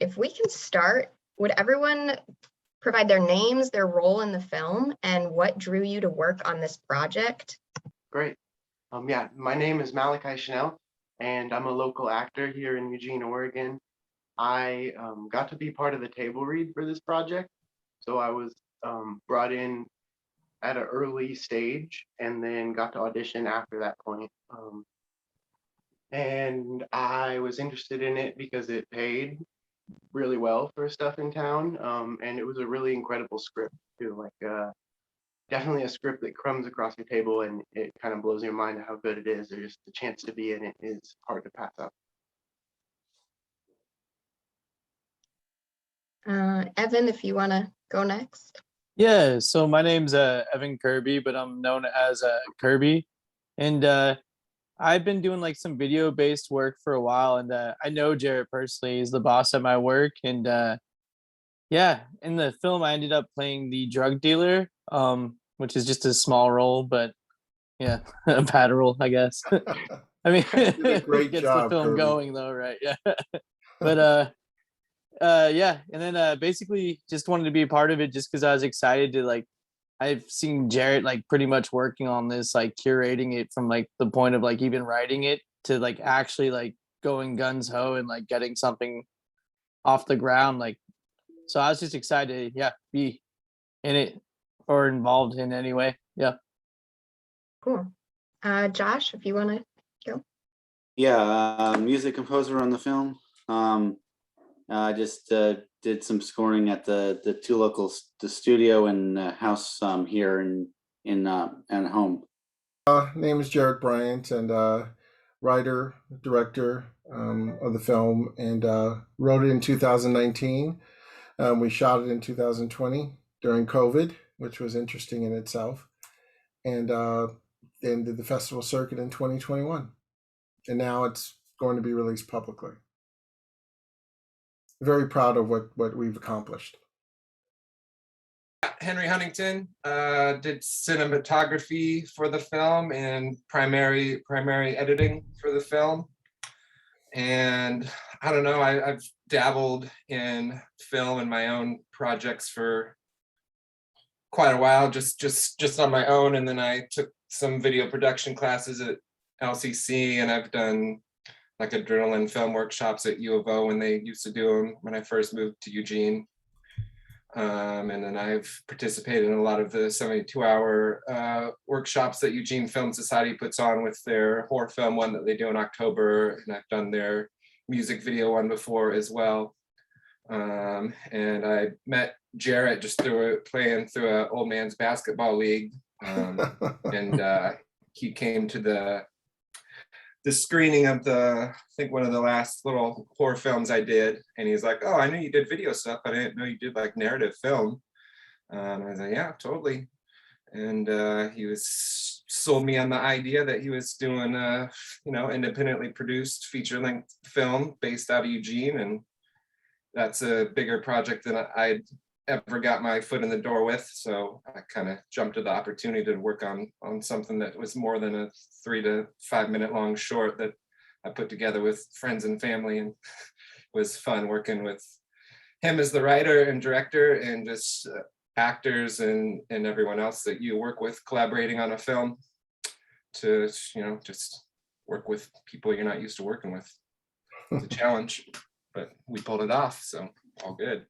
If we can start, would everyone provide their names, their role in the film, and what drew you to work on this project? Great. Yeah, my name is Malakhai Schnell, and I'm a local actor here in Eugene, Oregon. I got to be part of the table read for this project. So I was brought in at an early stage and then got to audition after that point. And I was interested in it because it paid really well for stuff in town. And it was a really incredible script too. Definitely a script that comes across your table and it kind of blows your mind at how good it is. Or just the chance to be in it is hard to pass up. Evan, if you want to go next. Yeah, so my name's Evan Curby, but I'm known as Kirby. And I've been doing like some video-based work for a while, and I know Jarrett personally. He's the boss at my work. And yeah, in the film I ended up playing the drug dealer, which is just a small role, but yeah, a bad role, I guess. I mean, great gets job, the film Kirby. going though, right? Yeah. But yeah, and then basically just wanted to be a part of it just because I was excited to like I've seen Jarrett like pretty much working on this, like curating it from like the point of like even writing it to like actually like going guns ho and like getting something off the ground. Like, so I was just excited to, yeah, be in it or involved in any way. Yeah. Cool. Josh, if you want to go. Yeah, music composer on the film. I just did some scoring at the two local, the studio and house here in and home. Name is Jarrett Bryant, and writer, director of the film, and wrote it in 2019. We shot it in 2020 during COVID, which was interesting in itself, and then did the festival circuit in 2021, and now it's going to be released publicly. Very proud of what we've accomplished. Henry Huntington did cinematography for the film and primary editing for the film. And I don't know, I've dabbled in film and my own projects for quite a while, just on my own. And then I took some video production classes at LCC, and I've done like adrenaline film workshops at U of O when they used to do them when I first moved to Eugene. And then I've participated in a lot of the 72-hour workshops that Eugene Film Society puts on with their horror film one that they do in October. And I've done their music video one before as well. And I met Jarrett just playing through an old man's basketball league. And he came to the screening of I think one of the last little horror films I did. And he's like, oh, I knew you did video stuff, but I didn't know you did like narrative film. I was like, yeah, totally. And he sold me on the idea that he was doing a, independently produced feature-length film based out of Eugene. And that's a bigger project than I'd ever got my foot in the door with. So I kind of jumped at the opportunity to work on something that was more than a 3 to 5 minute long short that I put together with friends and family, and it was fun working with him as the writer and director, and just actors and everyone else that you work with collaborating on a film to, just work with people you're not used to working with. It's a challenge, but we pulled it off, so all good.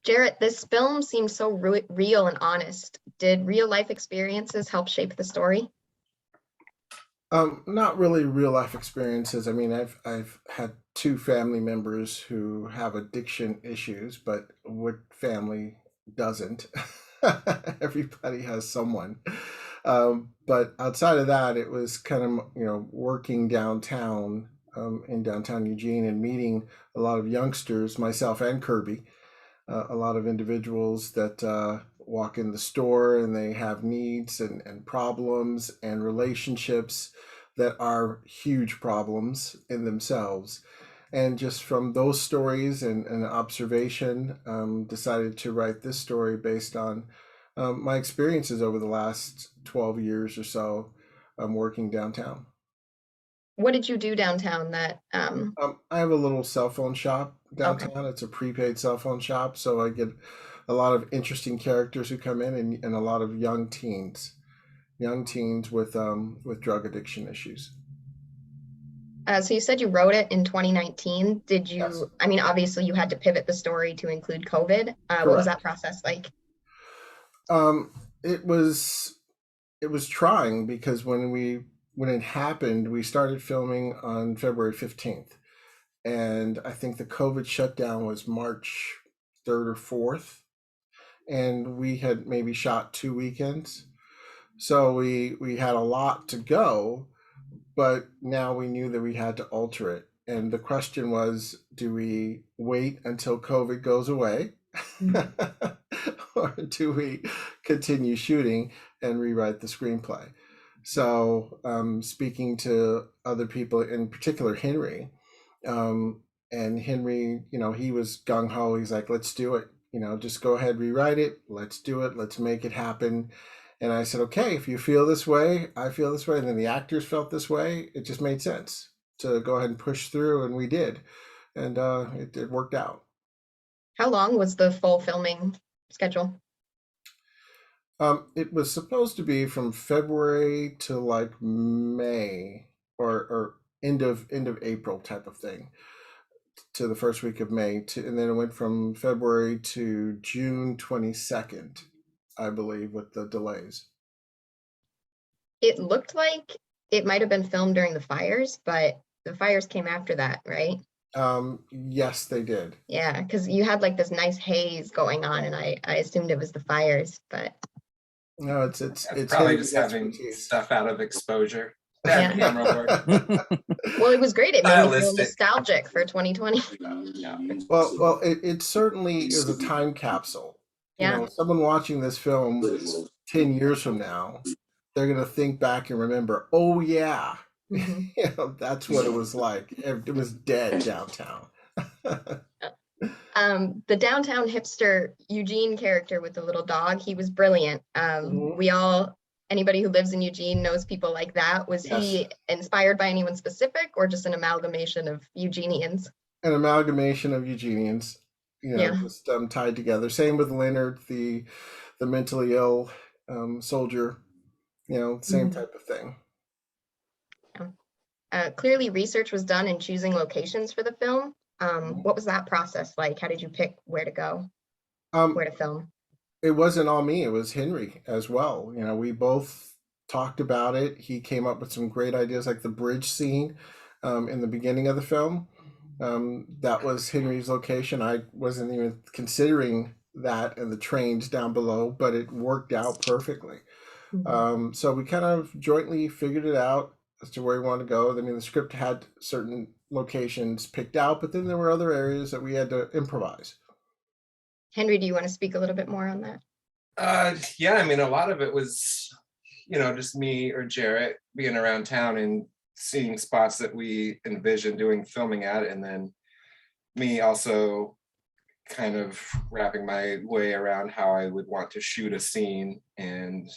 Jarrett, this film seems so real and honest. Did real life experiences help shape the story? Not really real life experiences. I mean, I've had 2 family members who have addiction issues, but what family doesn't? Everybody has someone. But outside of that, it was kind of, working downtown, in downtown Eugene, and meeting a lot of youngsters, myself and Kirby, a lot of individuals that walk in the store and they have needs and problems and relationships that are huge problems in themselves. And just from those stories and observation, decided to write this story based on my experiences over the last 12 years or so working downtown. What did you do downtown that, I have a little cell phone shop Okay. downtown. It's a prepaid cell phone shop, so I get a lot of interesting characters who come in, and a lot of young teens with drug addiction issues. so you said you wrote it in 2019. Did Yes. you, I mean, obviously you had to pivot the story to include COVID. What was that process like? It was trying because when it happened, we started filming on February 15th. And I think the COVID shutdown was March 3rd or 4th. And we had maybe shot 2 weekends. So we had a lot to go, but now we knew that we had to alter it. And the question was, do we wait until COVID goes away? Or do we continue shooting and rewrite the screenplay? So speaking to other people, in particular Henry, and Henry, he was gung-ho. He's like, let's do it. Just go ahead, rewrite it. Let's do it. Let's make it happen. And I said, okay, if you feel this way, I feel this way. And then the actors felt this way. It just made sense to go ahead and push through. And we did. And it worked out. How long was the full filming schedule? It was supposed to be from February to like May or end of April type of thing, to the first week of May, and then it went from February to June 22nd, I believe, with the delays. It looked like it might have been filmed during the fires, but the fires came after that, right? Yes, they did. Yeah, because you had like this nice haze going on, and I assumed it was the fires, but No, it's probably just Henry's having expertise. stuff out of exposure. Yeah. Camera work. well, it was great. It made me feel Stylistic. nostalgic for 2020. Yeah. Well, it certainly is a time capsule. Yeah. Someone watching this film 10 years from now, they're gonna think back and remember, oh yeah, Mhm. that's what it was like. It was dead downtown. The downtown hipster Eugene character with the little dog, he was brilliant. Mhm. Anybody who lives in Eugene knows people like that. Was he inspired by anyone specific, or just an amalgamation of Eugenians? An amalgamation of Eugenians, just tied together. Same with Leonard, the mentally ill soldier, same type of thing. Clearly research was done in choosing locations for the film. What was that process like? How did you pick where to go, where to film? It wasn't all me, it was Henry as well. We both talked about it. He came up with some great ideas, like the bridge scene in the beginning of the film. That was Henry's location. I wasn't even considering that, and the trains down below, but it worked out perfectly. So we kind of jointly figured it out as to where we wanted to go. I mean, the script had certain locations picked out, but then there were other areas that we had to improvise. Henry, do you want to speak a little bit more on that? Yeah, I mean, a lot of it was, just me or Jarrett being around town and seeing spots that we envisioned doing filming at, and then me also kind of wrapping my way around how I would want to shoot a scene and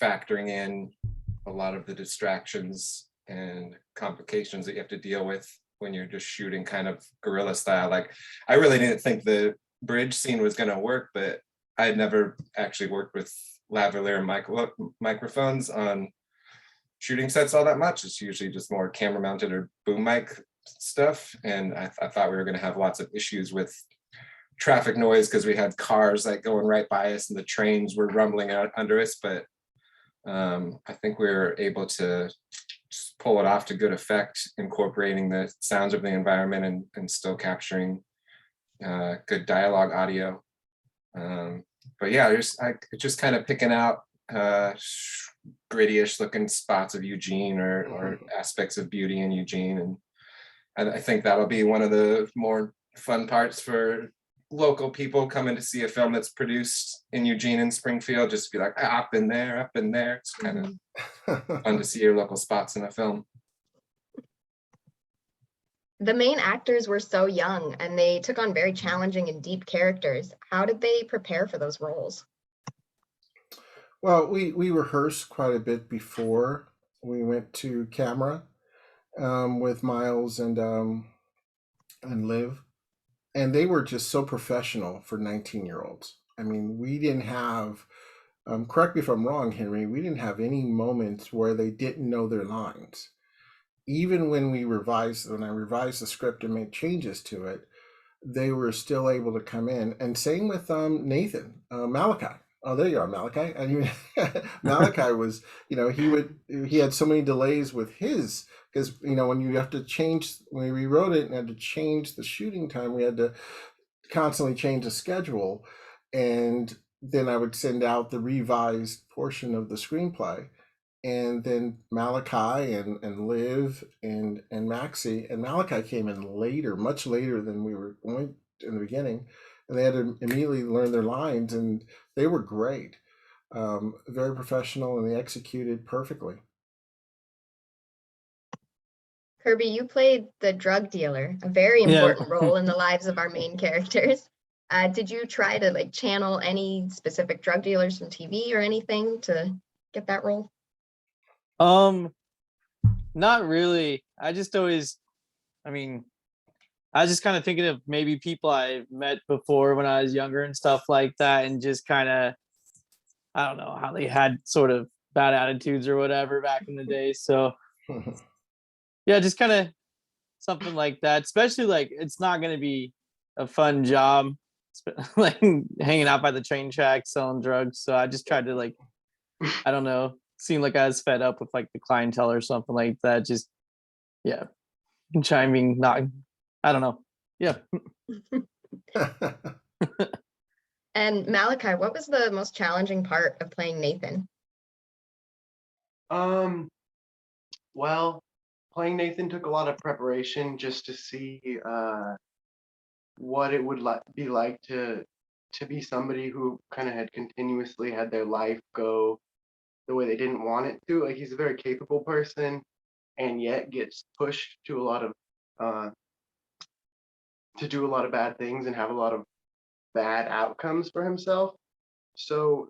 factoring in a lot of the distractions and complications that you have to deal with when you're just shooting kind of guerrilla style. Like, I really didn't think the bridge scene was going to work, but I had never actually worked with lavalier microphones on shooting sets all that much. It's usually just more camera mounted or boom mic stuff. And I thought we were going to have lots of issues with traffic noise because we had cars like going right by us and the trains were rumbling out under us. But I think we were able to just pull it off to good effect, incorporating the sounds of the environment and still capturing good dialogue audio. But yeah, just kind of picking out gritty-ish looking spots of Eugene or aspects of beauty in Eugene. And I think that'll be one of the more fun parts for local people coming to see a film that's produced in Eugene and Springfield, just be like, up in there. It's kind of fun to see your local spots in a film. The main actors were so young and they took on very challenging and deep characters. How did they prepare for those roles? Well, we rehearsed quite a bit before we went to camera with Miles and Liv, and they were just so professional for 19-year-olds. I mean, we didn't have, correct me if I'm wrong, Henry, we didn't have any moments where they didn't know their lines. Even when I revised the script and made changes to it, they were still able to come in. And same with Nathan, Malakai. Oh, there you are, Malakai. I mean, Malakai was, he had so many delays with his, because, when you have to change, when we rewrote it and had to change the shooting time, we had to constantly change the schedule. And then I would send out the revised portion of the screenplay. And then Malakai and Liv and Maxie, and Malakai came in later, much later than we were going in the beginning, and they had to immediately learn their lines, and they were great, very professional, and they executed perfectly. Kirby, you played the drug dealer, a very important role in the lives of our main characters. Did you try to like channel any specific drug dealers from TV or anything to get that role? Not really. I was just kind of thinking of maybe people I met before when I was younger and stuff like that, and just kind of, I don't know how they had sort of bad attitudes or whatever back in the day. So yeah, just kind of something like that. Especially like it's not going to be a fun job, like hanging out by the train tracks selling drugs. So I just tried to like, I don't know, seem like I was fed up with like the clientele or something like that. Just chiming, not, I don't know. Yeah. And Malakai, what was the most challenging part of playing Nathan? Well, playing Nathan took a lot of preparation just to see what it would be like to be somebody who kind of had continuously had their life go the way they didn't want it to. Like, he's a very capable person, and yet gets pushed to a lot of to do a lot of bad things and have a lot of bad outcomes for himself. So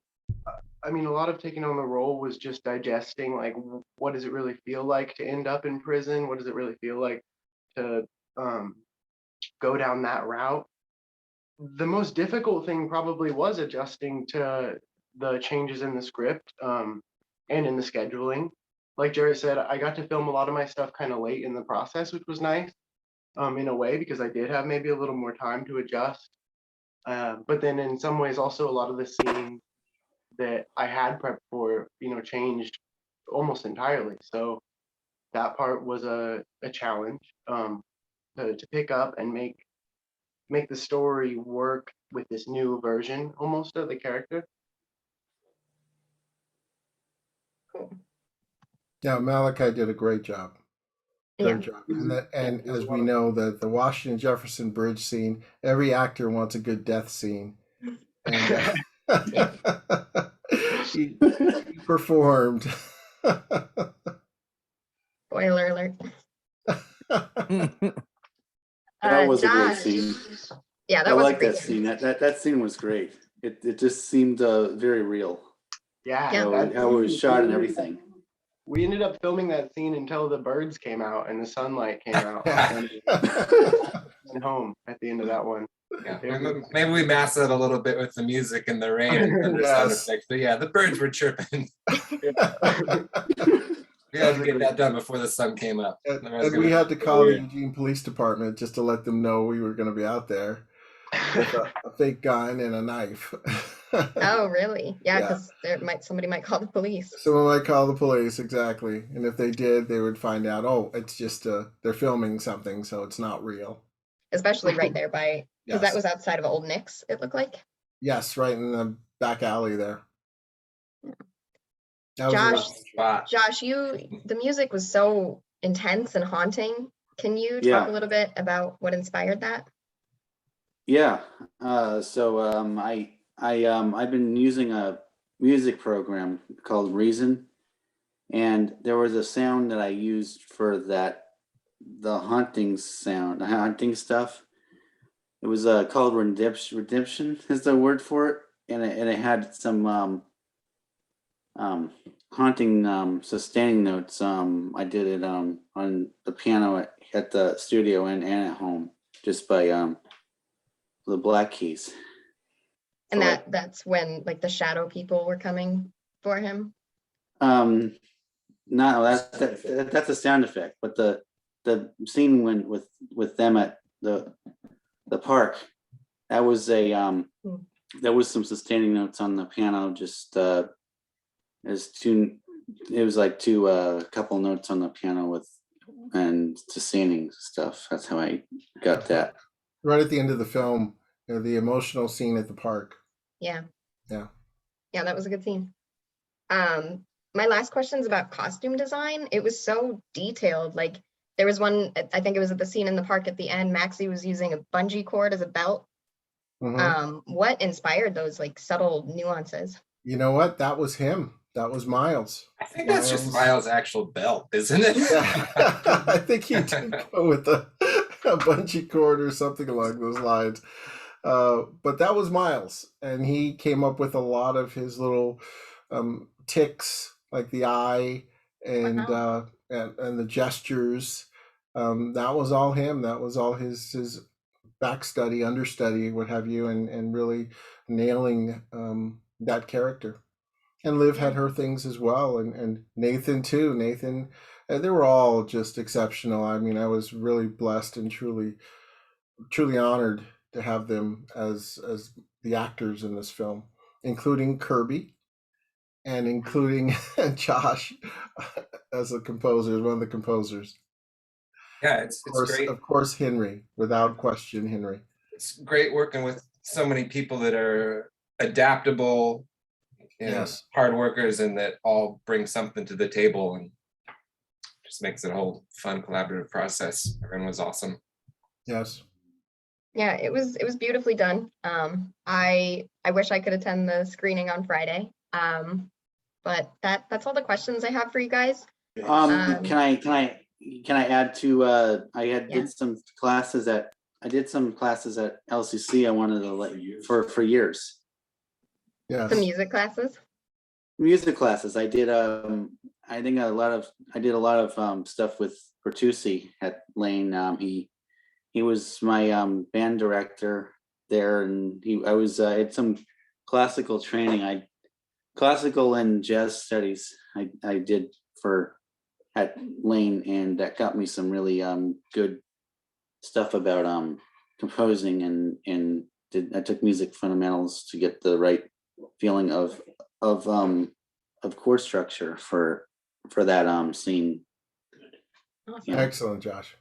I mean, a lot of taking on the role was just digesting, like, what does it really feel like to end up in prison? What does it really feel like to go down that route? The most difficult thing probably was adjusting to the changes in the script and in the scheduling. Like Jarrett said, I got to film a lot of my stuff kind of late in the process, which was nice in a way, because I did have maybe a little more time to adjust. But then in some ways also a lot of the scenes that I had prepped for, changed almost entirely. So that part was a challenge to pick up and make the story work with this new version almost of the character. Yeah, Malakai did a great job. Great job. And as we know, the Washington Jefferson Bridge scene, every actor wants a good death scene. And he performed. Spoiler alert. That was a great Josh. scene. Yeah, that I was like a great that scene. That scene was great. It just seemed very real. Yeah, How it was shot and everything. We ended up filming that scene until the birds came out and the sunlight came out and home at the end of that one. Yeah, maybe we masked it a little bit with the music and the rain and thunder sound effects. But yeah, the birds were chirping. We had to get that done before the sun came up. And we had to call the Eugene Police Department just to let them know we were going to be out there with a fake gun and a knife. Oh, really? Yeah, because somebody might call the police. Someone might call the police, exactly. And if they did, they would find out, oh, it's just they're filming something, so it's not real. Especially right there by, because that was outside of Old Nick's, it looked like. Yes, right in the back alley there. Josh, the music was so intense and haunting. Can you talk a little bit about what inspired that? Yeah. So I've been using a music program called Reason, and there was a sound that I used for the haunting stuff. It was called redemption is the word for it, and it had some haunting sustaining notes. I did it on the piano at the studio and at home, just by the black keys. And So, like, that's when like the shadow people were coming for him. no, that's a sound effect, but the scene when with them at the park, that was there was some sustaining notes on the piano, just as two, it was like two couple notes on the piano with and sustaining stuff. That's how I got that. Right at the end of the film, the emotional scene at the park. Yeah. Yeah. Yeah, that was a good scene. My last question is about costume design. It was so detailed. Like there was one, I think it was at the scene in the park at the end, Maxie was using a bungee cord as a belt. What inspired those like subtle nuances? You know what? That was him. That was Miles. I think that's just Miles' actual belt, isn't it? Yeah. I think he did go with a bungee cord or something along those lines. But that was Miles, and he came up with a lot of his little ticks, like the eye and Wow. and the gestures. That was all him. That was all his back study, understudy, what have you, and really nailing that character. And Liv had her things as well, and Nathan too. Nathan, they were all just exceptional. I mean, I was really blessed and truly honored to have them as the actors in this film, including Kirby and including Josh as a composer, as one of the composers. Yeah, it's great. Of course, Henry, without question, Henry. It's great working with so many people that are adaptable and Yes. hard workers, and that all bring something to the table, and just makes it a whole fun collaborative process. Everyone was awesome. Yes. Yeah, it was beautifully done. I wish I could attend the screening on Friday. But that's all the questions I have for you guys. Can I add to I did some classes at LCC. I wanted to let you for years. Yes. The music classes. Music classes. I did I did a lot of stuff with Bertucci at Lane. He was my band director there, and I was had some classical training. Classical and jazz studies I did at Lane, and that got me some really good stuff about composing, and I took music fundamentals to get the right feeling of chord structure for that scene. Awesome. Yeah. Excellent, Josh.